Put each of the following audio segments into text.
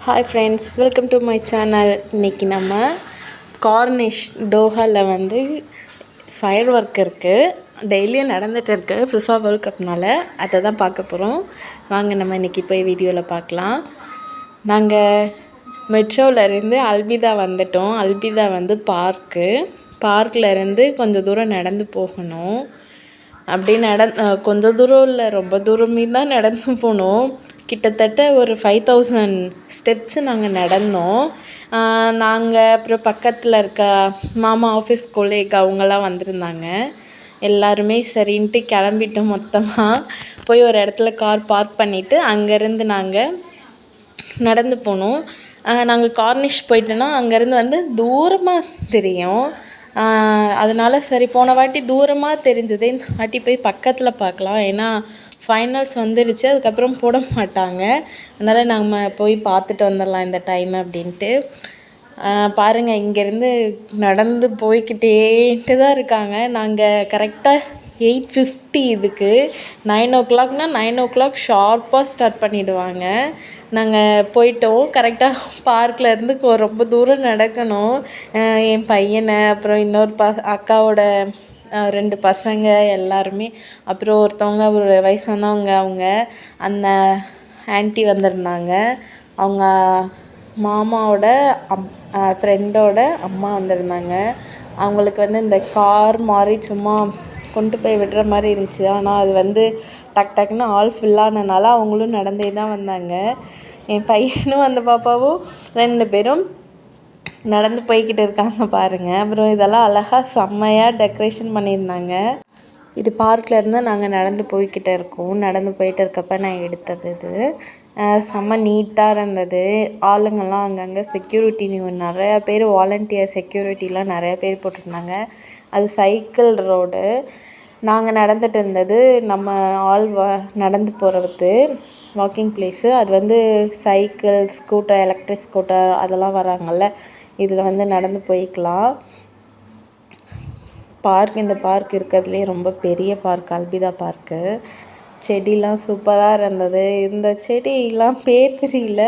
Hi friends, welcome to my channel. இன்றைக்கி நம்ம Cornish டோஹாவில் வந்து ஃபயர் ஒர்க் இருக்குது. டெய்லியும் நடந்துகிட்டு இருக்குது ஃபிஃபா வேர்ல்ட் கப்னால். அதை தான் பார்க்க போகிறோம். வாங்க நம்ம இன்றைக்கி போய் வீடியோவில் பார்க்கலாம். நாங்கள் மெட்ரோவிலேருந்து அல்பிதா வந்துட்டோம். அல்பிதா வந்து பார்க்கில் இருந்து கொஞ்சம் தூரம் நடந்து போகணும். அப்படி கொஞ்சம் தூரம் இல்லை, ரொம்ப தூரமே தான் நடந்து போனோம். கிட்டத்தட்ட ஒரு 5000 ஸ்டெப்ஸு நாங்கள் நடந்தோம். நாங்கள் அப்புறம் பக்கத்தில் இருக்க மாமா ஆஃபீஸ் கொலீக் அவங்களாம் வந்திருந்தாங்க. எல்லாருமே சரின்ட்டு கிளம்பிட்டோம். மொத்தமாக போய் ஒரு இடத்துல கார் பார்க் பண்ணிவிட்டு அங்கேருந்து நாங்கள் நடந்து போனோம். நாங்கள் கார்னிஷ் போயிட்டோன்னா அங்கேருந்து வந்து தூரமாக தெரியும். அதனால் சரி, போன வாட்டி தூரமாக தெரிஞ்சது, இந்த வாட்டி போய் பக்கத்தில் பார்க்கலாம். ஏன்னா ஃபைனல்ஸ் வந்துருச்சு, அதுக்கப்புறம் போட மாட்டாங்க. அதனால் நம்ம போய் பார்த்துட்டு வந்துடலாம் இந்த டைம் அப்படின்ட்டு. பாருங்கள், இங்கேருந்து நடந்து போய்கிட்டேன்ட்டு தான் இருக்காங்க. நாங்கள் கரெக்டாக 8:50 இதுக்கு 9 o'clockனா 9 o'clock ஷார்ப்பாக ஸ்டார்ட் பண்ணிவிடுவாங்க. நாங்கள் போயிட்டோம். கரெக்டாக பார்க்கில் இருந்து ரொம்ப தூரம் நடக்கணும். என் பையனை, அப்புறம் இன்னொரு அக்காவோட 2 பசங்க எல்லாருமே, அப்புறம் ஒருத்தவங்க ஒரு வயசானவங்க, அவங்க அந்த ஆன்ட்டி வந்திருந்தாங்க. அவங்க மாமாவோட ஃப்ரெண்டோட அம்மா வந்திருந்தாங்க. அவங்களுக்கு வந்து இந்த கார் மாதிரி சும்மா கொண்டு போய் விடுற மாதிரி இருந்துச்சு. ஆனால் அது வந்து டக்குன்னு ஆள் ஃபுல்லானனால அவங்களும் நடந்தே தான் வந்தாங்க. என் பையனும் அந்த பாப்பாவும் 2 பேரும் நடந்து போய்கிட்டு இருக்காங்க பாருங்கள். அப்புறம் இதெல்லாம் அழகாக செம்மையாக டெக்கரேஷன் பண்ணியிருந்தாங்க. இது பார்க்கில் இருந்து நாங்கள் நடந்து போய்கிட்டே இருக்கோம். நடந்து போயிட்டு இருக்கப்போ நான் எடுத்தது இது. செம்ம நீட்டாக இருந்தது. ஆளுங்கள்லாம் அங்கங்கே செக்யூரிட்டி நிறையா பேர், வாலண்டியர் செக்யூரிட்டிலாம் நிறையா பேர் போட்டிருந்தாங்க. அது சைக்கிள் ரோடு. நாங்கள் நடந்துகிட்டு இருந்தது நம்ம நடந்து போகிறது வாக்கிங் பிளேஸு. அது வந்து சைக்கிள், ஸ்கூட்டர், எலக்ட்ரிக் ஸ்கூட்டர் அதெல்லாம் வராங்கள்ல, இதில் வந்து நடந்து போய்க்கலாம். இந்த பார்க் இருக்கிறதுலே ரொம்ப பெரிய பார்க் அல்பிதா பார்க்கு. செடிலாம் சூப்பராக இருந்தது. இந்த செடியெலாம் பேர் தெரியல,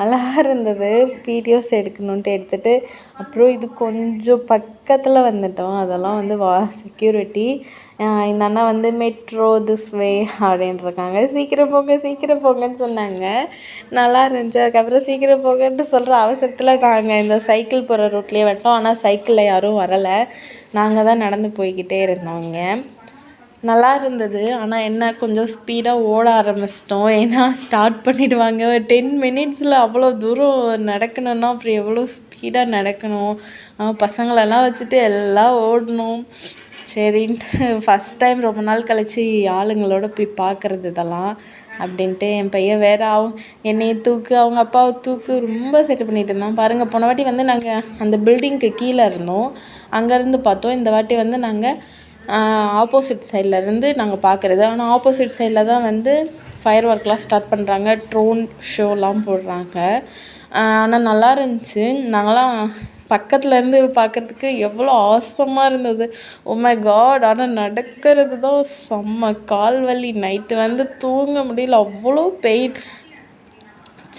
அழகாக இருந்தது. வீடியோஸ் எடுக்கணுன்ட்டு எடுத்துகிட்டு அப்புறம் இது கொஞ்சம் பக்கத்தில் வந்துட்டோம். அதெல்லாம் வந்து செக்யூரிட்டி. இந்த அண்ணா வந்து மெட்ரோ திஸ் வே அப்படின்ட்டுருக்காங்க. சீக்கிரம் போங்கன்னு சொன்னாங்க. நல்லா இருந்துச்சு. அதுக்கப்புறம் சீக்கிரம் போங்கன்ட்டு சொல்கிற அவசரத்தில் நாங்கள் இந்த சைக்கிள் போகிற ரூட்லேயே வந்துட்டோம். ஆனால் சைக்கிளில் யாரும் வரலை, நாங்கள் தான் நடந்து போய்கிட்டே இருந்தோங்க. நல்லா இருந்தது. ஆனால் என்ன, கொஞ்சம் ஸ்பீடாக ஓட ஆரம்பிச்சிட்டோம். ஏன்னா ஸ்டார்ட் பண்ணிவிடுவாங்க. ஒரு 10 minutesல அவ்வளோ தூரம் நடக்கணுன்னா அப்புறம் எவ்வளோ ஸ்பீடாக நடக்கணும். பசங்களெல்லாம் வச்சுட்டு எல்லாம் ஓடணும். சரின்ட்டு ஃபஸ்ட் டைம் ரொம்ப நாள் கழித்து ஆளுங்களோட போய் பார்க்குறது இதெல்லாம் அப்படின்ட்டு. என் பையன் வேறு என்னையை தூக்கு, அவங்க அப்பாவை தூக்கு, ரொம்ப செட்டு பண்ணிகிட்டு இருந்தான் பாருங்கள். போன வாட்டி வந்து நாங்கள் அந்த பில்டிங்க்கு கீழே இருந்தோம், அங்கேருந்து பார்த்தோம். இந்த வாட்டி வந்து நாங்கள் ஆப்போசிட் சைட்லேருந்து நாங்கள் பார்க்குறது. ஆனால் ஆப்போசிட் சைடில் தான் வந்து ஃபயர் ஒர்க்லாம் ஸ்டார்ட் பண்ணுறாங்க, ட்ரோன் ஷோலாம் போடுறாங்க. ஆனால் நல்லா இருந்துச்சு. நாங்களாம் பக்கத்துலேருந்து பார்க்குறதுக்கு எவ்வளோ ஆசமாக இருந்தது. Oh my god! ஆனால் நடக்கிறது தான் செம்ம கால் வலி. நைட்டு வந்து தூங்க முடியல, அவ்வளோ பெயின்,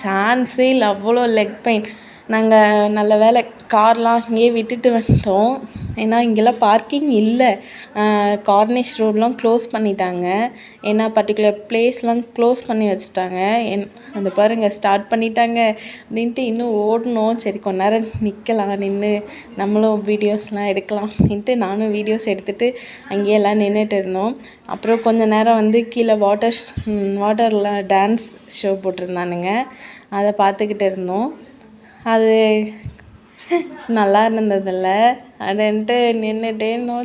சான்ஸே இல்லை, அவ்வளோ லெக் பெயின். நாங்கள் நல்ல வேலை கார்லாம் அங்கேயே விட்டுட்டு வந்துட்டோம். ஏன்னா இங்கெல்லாம் பார்க்கிங் இல்லை. கார்னிஷ் ரோடெலாம் க்ளோஸ் பண்ணிட்டாங்க. ஏன்னா பர்டிகுலர் பிளேஸ்லாம் க்ளோஸ் பண்ணி வச்சுட்டாங்க. அந்த பாருங்கள், ஸ்டார்ட் பண்ணிட்டாங்க அப்படின்ட்டு இன்னும் ஓடணும். சரி, கொஞ்ச நேரம் நிற்கலாம், நின்று நம்மளும் வீடியோஸ்லாம் எடுக்கலாம் அப்படின்ட்டு நானும் வீடியோஸ் எடுத்துகிட்டு அங்கேயே எல்லாம் நின்றுட்டு இருந்தோம். அப்புறம் கொஞ்சம் நேரம் வந்து கீழே வாட்டரில் டான்ஸ் ஷோ போட்டிருந்தானுங்க, அதை பார்த்துக்கிட்டு இருந்தோம். அது நல்லா இருந்ததில்ல அப்படின்ட்டு நின்றுட்டே இருந்தோம்.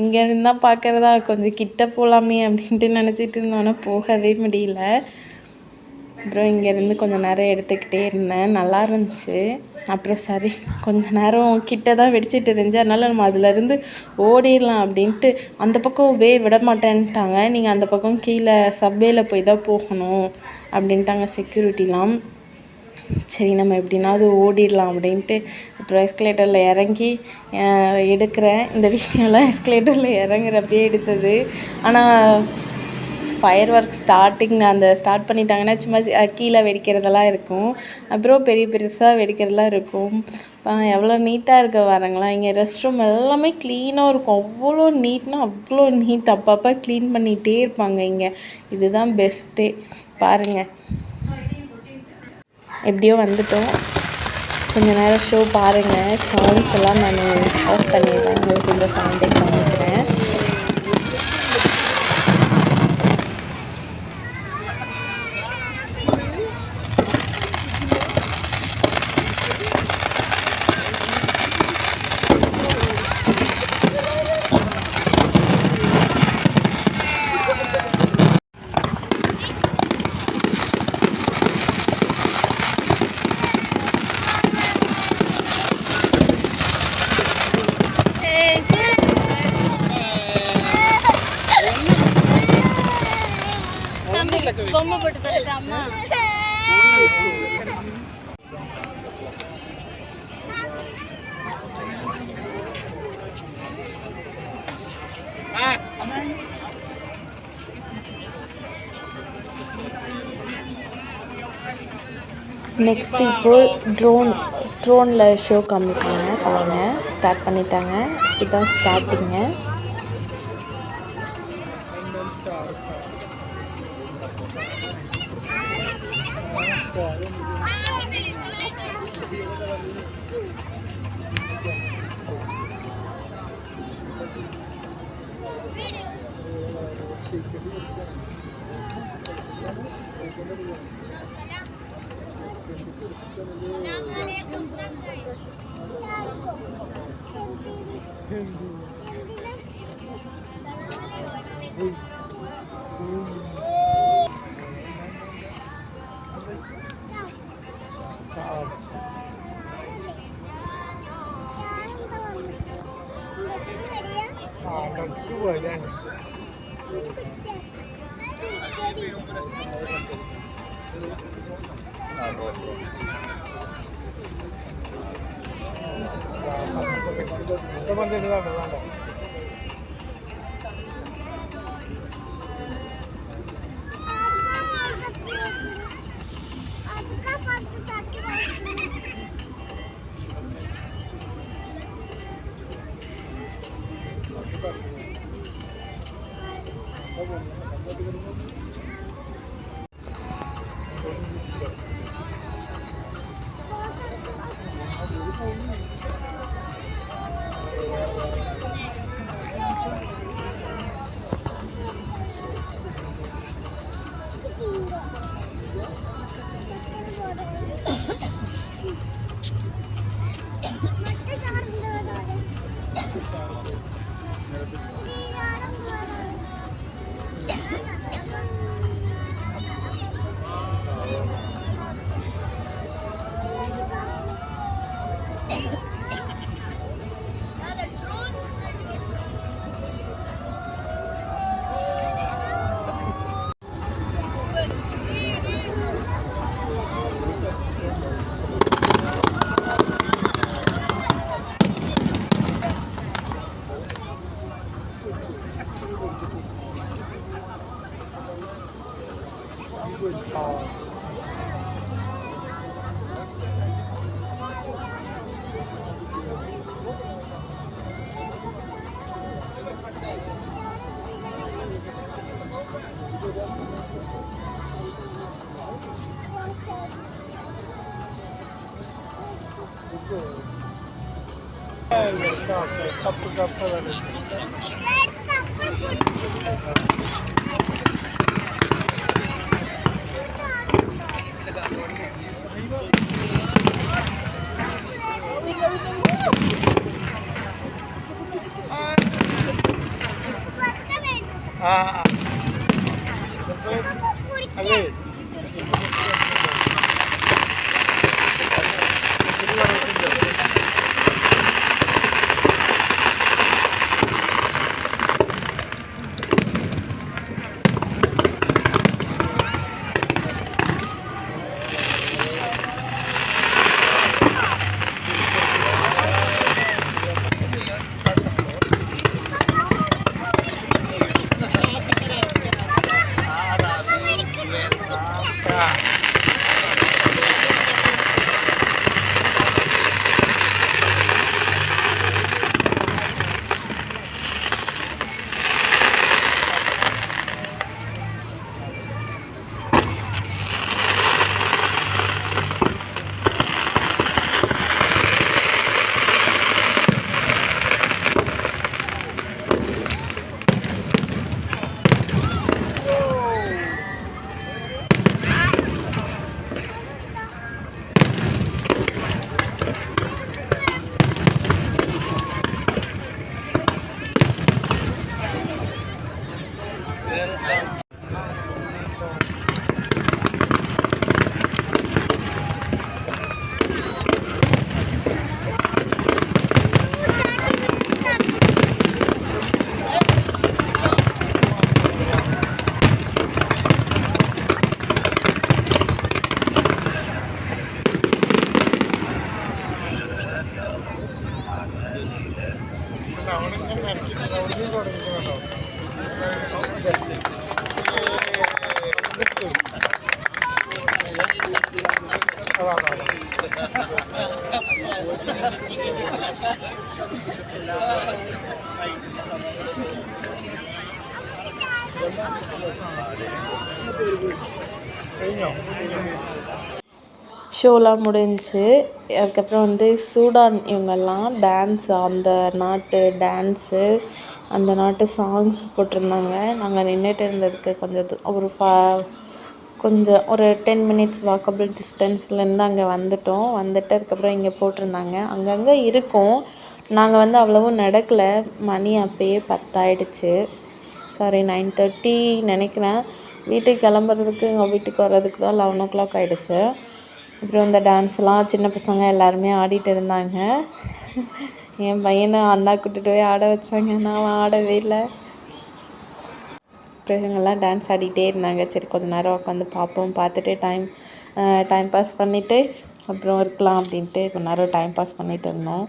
இங்கே இருந்தால் பார்க்குறதா, கொஞ்சம் கிட்ட போகலாமே அப்படின்ட்டு நினச்சிட்டு இருந்தோன்னா போகவே முடியல. அப்புறம் இங்கேருந்து கொஞ்சம் நேரம் எடுத்துக்கிட்டே இருந்தேன், நல்லா இருந்துச்சு. அப்புறம் சரி, கொஞ்சம் நேரம் கிட்ட தான் வெடிச்சிட்டு இருந்துச்சு, அதனால் நம்ம அதிலேருந்து ஓடிடலாம் அப்படின்ட்டு. அந்த பக்கம் விட மாட்டேன்ட்டாங்க. நீங்கள் அந்த பக்கம் கீழே சப்வேல போய் தான் போகணும் அப்படின்ட்டாங்க செக்யூரிட்டிலாம். சரி, நம்ம எப்படின்னாவது ஓடிடலாம் அப்படின்ட்டு அப்புறம் எஸ்கலேட்டரில் இறங்கி எடுக்கிறேன். இந்த வீடியோலாம் எஸ்கலேட்டரில் இறங்குறப்பே எடுத்தது. ஆனால் ஃபயர் ஒர்க் ஸ்டார்ட் பண்ணிட்டாங்கன்னா சும்மா கீழே வெடிக்கிறதெல்லாம் இருக்கும். அப்புறம் பெரிய பெருசாக வெடிக்கிறதெல்லாம் இருக்கும். எவ்வளோ நீட்டாக இருக்க பாருங்களேன். இங்கே ரெஸ்ட் ரூம் எல்லாமே க்ளீனாக இருக்கும். அவ்வளோ நீட்னா அவ்வளோ நீட். அப்பப்போ க்ளீன் பண்ணிகிட்டே இருப்பாங்க இங்கே. இதுதான் பெஸ்ட்டே. பாருங்கள், எப்படியோ வந்துட்டோம். கொஞ்சம் நேரம் ஷோ பாருங்கள். சவுண்ட்ஸ் எல்லாம் நான் ஆஃப் பண்ணிடுறேன். உங்களுக்கு இந்த சவுண்டே காமிக்கிறேன். பொம்மை போட்டு தரட்டா அம்மா? நெக்ஸ்ட் இப்போது ட்ரோனில் ஷோ காமிக்கிறாங்க. பாருங்கள், ஸ்டார்ட் பண்ணிட்டாங்க. இதுதான் ஸ்டார்டிங்க. ஷோலாம் முடிஞ்சுச்சு. அதுக்கப்புறம் வந்து சூடான் இவங்கெல்லாம் டான்ஸ், அந்த நாட்டு டான்ஸு, அந்த நாட்டு சாங்ஸ் போட்டிருந்தாங்க. நாங்கள் நின்றுட்டு இருந்ததுக்கு கொஞ்சம் ஒரு 10 மினிட்ஸ் வாக்கபிள் டிஸ்டன்ஸ்லேருந்து அங்கே வந்துட்டோம். வந்துட்டு அதுக்கப்புறம் இங்கே போட்டிருந்தாங்க. அங்கங்கே இருக்கும். நாங்கள் வந்து அவ்வளவும் நடக்கலை. மணி அப்பயே 10 ஆயிடுச்சு. சாரி 9:30 நினைக்கிறேன். வீட்டுக்கு கிளம்புறதுக்கு எங்கள் வீட்டுக்கு வர்றதுக்கு தான் 11 ஆகிடுச்சு. அப்புறம் இந்த டான்ஸ்லாம் சின்ன பசங்க எல்லாருமே ஆடிட்டு இருந்தாங்க. என் பையனை அண்ணா கூட்டிகிட்டு போய் ஆட வச்சாங்க. நான் ஆடவே இல்லை. அப்புறம் இவங்கெல்லாம் டான்ஸ் ஆடிகிட்டே இருந்தாங்க. சரி கொஞ்சம் நேரம் உட்காந்து பார்ப்போம். பார்த்துட்டு டைம் பாஸ் பண்ணிவிட்டு அப்புறம் இருக்கலாம் அப்படின்ட்டு கொஞ்ச நேரம் டைம் பாஸ் பண்ணிகிட்டு இருந்தோம்.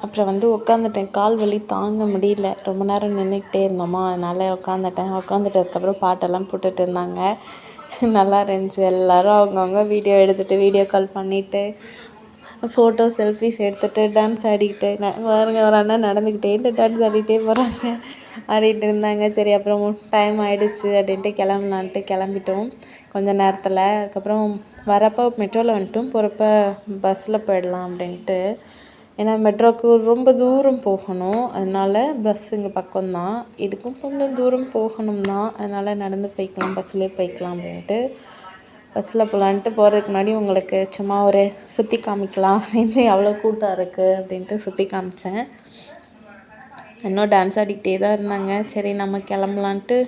அப்புறம் வந்து உட்காந்துட்டேன். கால் வலி தாங்க முடியல. ரொம்ப நேரம் நின்றுக்கிட்டே இருந்தோமா, அதனால் உட்காந்துட்டேன். உட்காந்துட்டதுக்கப்புறம் பாட்டெல்லாம் போட்டுட்டு இருந்தாங்க. நல்லா இருந்துச்சு. எல்லோரும் அவங்கவுங்க வீடியோ எடுத்துகிட்டு வீடியோ கால் பண்ணிவிட்டு ஃபோட்டோ செல்ஃபிஸ் எடுத்துகிட்டு டான்ஸ் ஆடிக்கிட்டு பாருங்க ஒரு அண்ணா நடந்துக்கிட்டே டான்ஸ் ஆடிக்கிட்டே போகிறாங்க. ஆடிகிட்டு இருந்தாங்க. சரி அப்புறம் டைம் ஆகிடுச்சு அப்படின்ட்டு கிளம்பிட்டோம் கொஞ்சம் நேரத்தில். அதுக்கப்புறம் வரப்போ மெட்ரோவில் வந்துட்டோம். போகிறப்ப பஸ்ஸில் போயிடலாம் அப்படின்ட்டு. ஏன்னா மெட்ரோவுக்கு ரொம்ப தூரம் போகணும். அதனால் பஸ் இங்கே பக்கம்தான். இதுக்கும் கொஞ்சம் தூரம் போகணும் தான். அதனால் நடந்து போய்க்கலாம், பஸ்ஸிலே போய்க்கலாம் அப்படின்ட்டு பஸ்ஸில் போகலான்ட்டு போகிறதுக்கு முன்னாடி உங்களுக்கு சும்மா ஒரு சுற்றி காமிக்கலாம் அப்படின்ட்டு எவ்வளோ கூட்டம் இருக்குது அப்படின்ட்டு சுற்றி காமிச்சேன். இன்னும் டான்ஸ் ஆடிக்கிட்டே தான் இருந்தாங்க. சரி நம்ம கிளம்பலான்ட்டு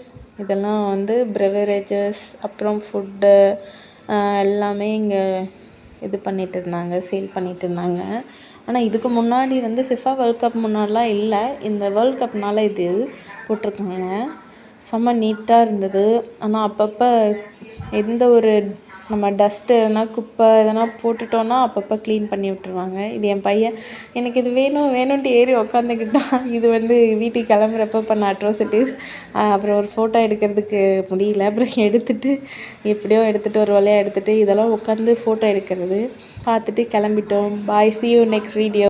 இதெல்லாம் வந்து ப்ரிவரேஜஸ் அப்புறம் ஃபுட்டு எல்லாமே இங்கே இது பண்ணிகிட்டு இருந்தாங்க, சேல் பண்ணிகிட்டு இருந்தாங்க. ஆனால் இதுக்கு முன்னாடி வந்து ஃபிஃபா வேர்ல்ட் கப் முன்னாடிலாம் இல்லை. இந்த வேர்ல்ட் கப்னால் இது போட்டிருக்காங்க. செம்ம நீட்டாக இருந்தது. ஆனால் அப்பப்போ எந்த ஒரு நம்ம டஸ்ட்டு எதனா குப்பை எதனா போட்டுட்டோன்னா அப்பப்போ க்ளீன் பண்ணி விட்டுருவாங்க. இது என் பையன் எனக்கு இது வேணும்ன்ட்டு ஏறி உக்காந்துக்கிட்டான். இது வந்து வீட்டுக்கு கிளம்புறப்ப பண்ண அட்ரோசிட்டிஸ். அப்புறம் ஒரு ஃபோட்டோ எடுக்கிறதுக்கு முடியல. அப்புறம் எப்படியோ எடுத்துகிட்டு ஒரு வழியாக எடுத்துகிட்டு இதெல்லாம் உட்காந்து ஃபோட்டோ எடுக்கிறது பார்த்துட்டு கிளம்பிட்டோம். பாய், see you next video.